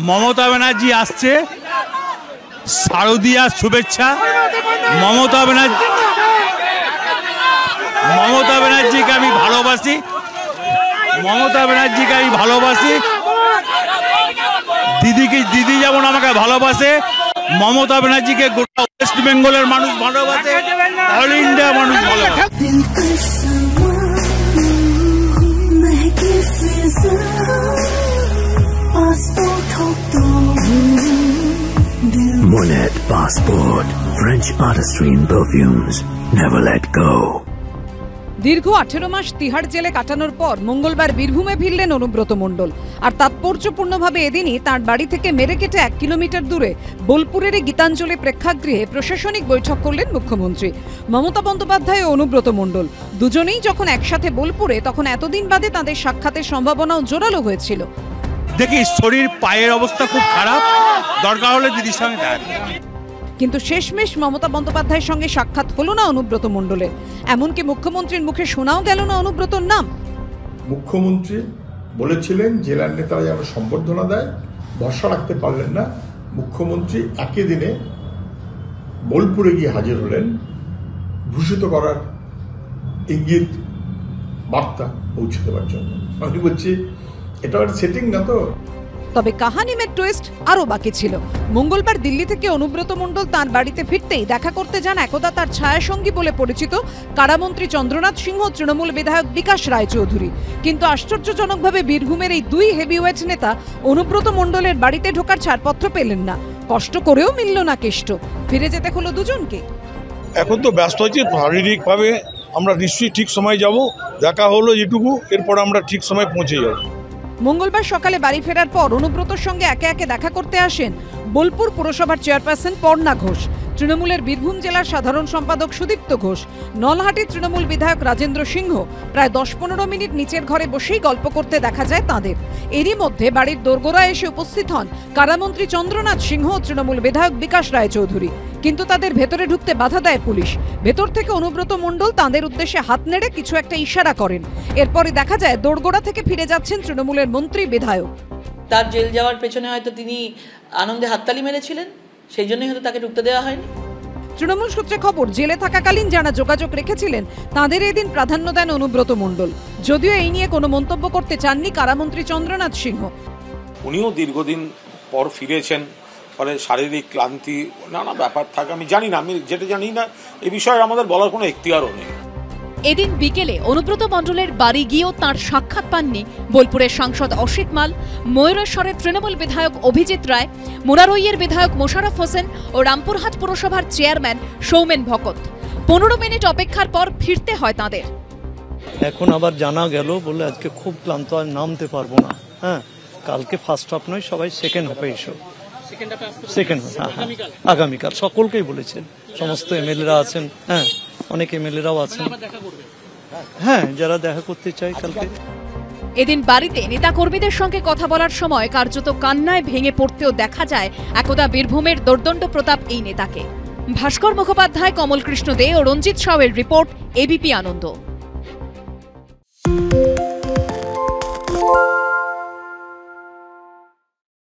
মমতা ব্যানার্জি আসছে, শারদীয়ার শুভেচ্ছা। মমতা ব্যানার্জিকে আমি ভালোবাসি, দিদি যেমন আমাকে ভালোবাসে, মমতা ব্যানার্জিকে গোটা ওয়েস্ট বেঙ্গলের মানুষ ভালোবাসে, অল ইন্ডিয়া মানুষ ভালোবাসে। Monet Passport, French artistry in perfumes. Never let go. দীর্ঘ 18 মাস তিহাড় জেলে কাটানোর পর মঙ্গলবার বীরভূমে ফিরলেন অনুব্রত মণ্ডল। আর তাৎপর্যপূর্ণভাবে এদিনই তাঁর বাড়ি থেকে মেরে কেটে 1 কিলোমিটার দূরে বোলপুরের গীতাঞ্জলি প্রেক্ষাগৃহে প্রশাসনিক বৈঠক করলেন মুখ্যমন্ত্রী মমতা বন্দ্যোপাধ্যায় ও অনুব্রত মণ্ডল। দুজনেই যখন একসাথে বোলপুরে, তখন এতদিন বাদে তাদের সাক্ষাতের সম্ভাবনাও জোরালো হয়েছিল। দেখি শরীর পায়ের অবস্থা খুব খারাপ, দরকার হলে দিদির সঙ্গে দেখা। কিন্তু শেষমেশ মমতা বন্দ্যোপাধ্যায়ের সঙ্গে সাক্ষাৎ হলো না অনুব্রত মণ্ডলের। এমনকি মুখ্যমন্ত্রীর মুখে শোনাও গেল না অনুব্রতর নাম। মুখ্যমন্ত্রী বলেছিলেন জেলার নেতারা যেন সম্বর্ধনা দেয়, ভরসা রাখতে পারলেন না। মুখ্যমন্ত্রী একই দিনে বোলপুরে গিয়ে হাজির হলেন, ভূষিত করার ইঙ্গিত বার্তা পৌঁছে দেওয়ার জন্য। আমি বলছি এটা একটা সেটিং না তো। তবে কাহানি মে টুইস্ট আরও বাকি ছিল। মঙ্গলবার দিল্লি থেকে অনুব্রত মণ্ডল তাঁর বাড়িতে ফিরতেই দেখা করতে যান একদা তার ছায়াসঙ্গী বলে পরিচিত কারামন্ত্রী চন্দ্রনাথ সিংহ, তৃণমূল বিধায়ক বিকাশ রায়চৌধুরী। কিন্তু আশ্চর্যজনকভাবে বীরভূমের এই দুই হেভিওয়েট নেতা অনুব্রত মণ্ডলের বাড়িতে ঢোকার ছাড়পত্র পেলেন না। কষ্ট করেও মিলল না কেষ্ট। ফিরে যেতে হলো দুজনকে। এখন তো ব্যস্ত হচ্ছে, শারীরিকভাবে আমরা নিশ্চয়ই ঠিক সময় যাব। দেখা হলো যেটুকু, এরপর আমরা ঠিক সময় পৌঁছে যাব। মঙ্গলবার সকালে বাড়ি ফেরার পর অনুব্রতর সঙ্গে একে একে দেখা করতে আসেন বোলপুর পুরসভার চেয়ারপারসন পর্ণা ঘোষ, তৃণমূলের বীরভূম জেলার সাধারণ সম্পাদক সুদীপ্ত ঘোষ, নলহাটির তৃণমূল বিধায়ক রাজেন্দ্র সিংহ। প্রায় 10-15 মিনিট নিচের ঘরে বসেই গল্প করতে দেখা যায় তাঁদের। এরই মধ্যে বাড়ির দোরগোড়ায় এসে উপস্থিত হন কারামন্ত্রী চন্দ্রনাথ সিংহ ও তৃণমূল বিধায়ক বিকাশ রায়চৌধুরী। কিন্তু তাদের ভেতরে ঢুকতে বাধা দেয় পুলিশ। ভেতর থেকে অনুব্রত মণ্ডল তাঁদের উদ্দেশ্যে হাত নেড়ে কিছু একটা ইশারা করেন। এরপরে দেখা যায় দোরগোড়া থেকে ফিরে যাচ্ছেন তৃণমূলের মন্ত্রী বিধায়ক। তার জেল যাওয়ার পেছনে হয়তো তিনি আনন্দে হাততালি মেরেছিলেন, সেই জন্যই হয়তো তাকে ঢুকতে দেওয়া হয়নি। তৃণমূল সূত্রে খবর, জেলে থাকাকালীন যারা যোগাযোগ রেখেছিলেন তাদের এদিন প্রাধান্য দেন অনুব্রত মণ্ডল। যদিও এই নিয়ে কোনো মন্তব্য করতে চাননি কারামন্ত্রী চন্দ্রনাথ সিংহ। উনিও দীর্ঘদিন পর ফিরেছেন, ফলে শারীরিক ক্লান্তি নানা ব্যাপার থাকে। আমি জানি না, আমি যেটা জানি না এ বিষয়ে আমাদের বলার কোনো এখতিয়ারও নেই। এদিন বিকেলে অনুব্রত মণ্ডলের বাড়ি গিয়েও তাঁর সাক্ষাৎ পাননি বোলপুরের সাংসদ অসিত মাল, ময়ূরেশ্বরের তৃণমূল বিধায়ক অভিজিৎ রায়, মুরারইয়ের বিধায়ক মোশাররফ হোসেন ও রামপুরহাট পুরসভার চেয়ারম্যান সৌমেন ভকত। 15 মিনিট অপেক্ষার পর ফিরতে হয় তাঁদের। এখন আবার জানা গেল বলে আজকে খুব ক্লান্ত, আর নামতে পারবো না। হ্যাঁ, কালকে ফার্স্ট হাফ নয়, সবাই সেকেন্ড হাফে এসো। আগামীকাল সকলকেই বলেছেন, সমস্ত এমএলএরা আছেন। হ্যাঁ, অনেক এমএলএরাও আছেন। হ্যাঁ, যারা দেখা করতে চাই কালকে। এদিন বাড়িতে নেতা কর্মীদের সঙ্গে কথা বলার সময় কার্যত কান্নায় ভেঙে পড়তেও দেখা যায় একদা বীরভূমের দোর্দণ্ড প্রতাপ এই নেতাকে। ভাস্কর মুখোপাধ্যায়, কমল কৃষ্ণ দে ও রঞ্জিত সাউয়ের রিপোর্ট, এবিপি আনন্দ।